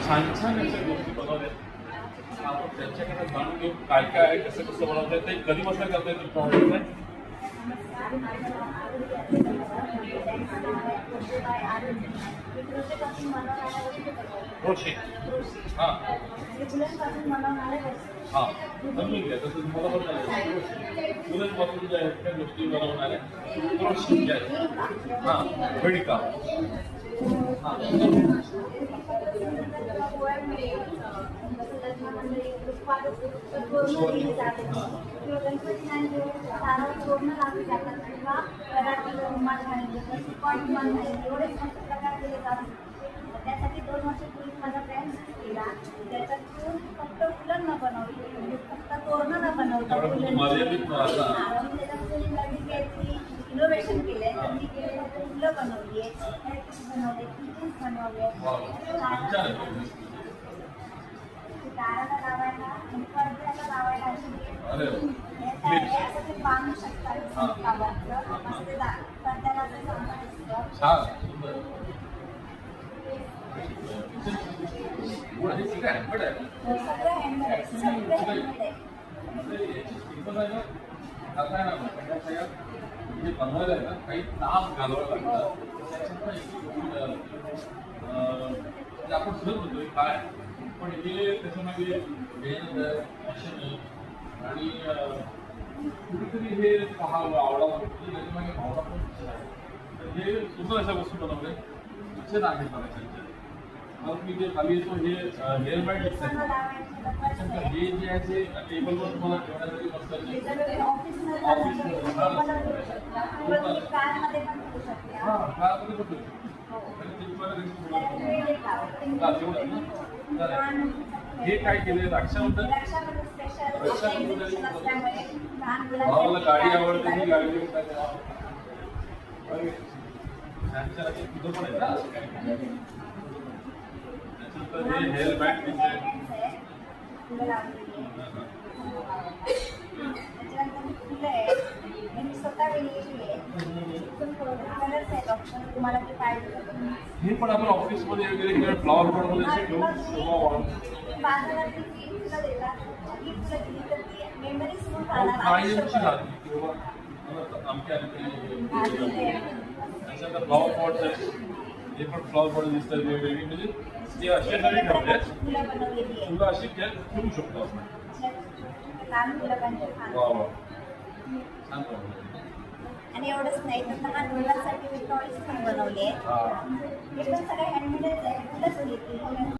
छान छान अशा गोष्टी बनवल्या. आपण त्यांच्याकडे जाणून घेऊ काय काय आहे, कसं कसं बनवता येतं, कधीपासून करता येईल तुमच्या क्रोशे. हां हां समजून घ्या. तसं मला पण मुलांपासून ज्या आहेत त्या गोष्टी बनवणाऱ्या क्रोशे ज्या आहेत. हां गणिका. हां त्यासाठी 2 वर्षापूर्वी माझा प्रयास केला. त्याच्यातून फक्त फुलं न बनवली, म्हणजे फक्त तोरणं न बनवता इनोव्हेशन केलंय. त्यांनी केलेलं फुलं बनवली आहे, बनवले, किचन्स बनवले, दाराला लावायला आणि पडद्याला लावायला अशी बांधू शकतात. पडद्याला असं हे बनवायला आहे ना काही तास घालवायला लागतात. आपण सहज म्हणतोय काय, पण हे त्याच्यामध्ये मेहनत आहे आणि कुठेतरी हे पाहावं आवडावं म्हणजे त्याच्यामागे भावना पण तर हे सुद्धा अशा वस्तू बनवल्या इच्छा आहे मला त्यांच्या. मग मी जे खाली येतो हे हेअर बँड हे जे आहे ते टेबलवर तुम्हाला ठेवण्यासाठी मस्त हे काय केले रक्षाबंधन भावाला गाडी आवडते ही गाडी देऊन टाका. तुझं पण आहे ना त्याच्यानंतर हे हेअर बँड हे पण आपण ऑफिसमध्ये वगैरे फ्लॉवर पॉटमध्ये घेऊन त्याच्यानंतर फ्लॉवर पॉट्स आहेत. हे पण फ्लॉवर पॉट दिसतात वेगवेगळी म्हणजे ते असे नवीन ठेवले तुला अशी ठेवू शकतो आपण. आणि एवढंच नाही तर लहान मुलांसाठी मी टॉयज पण बनवले. हे पण सगळे हँडमेडच आहे.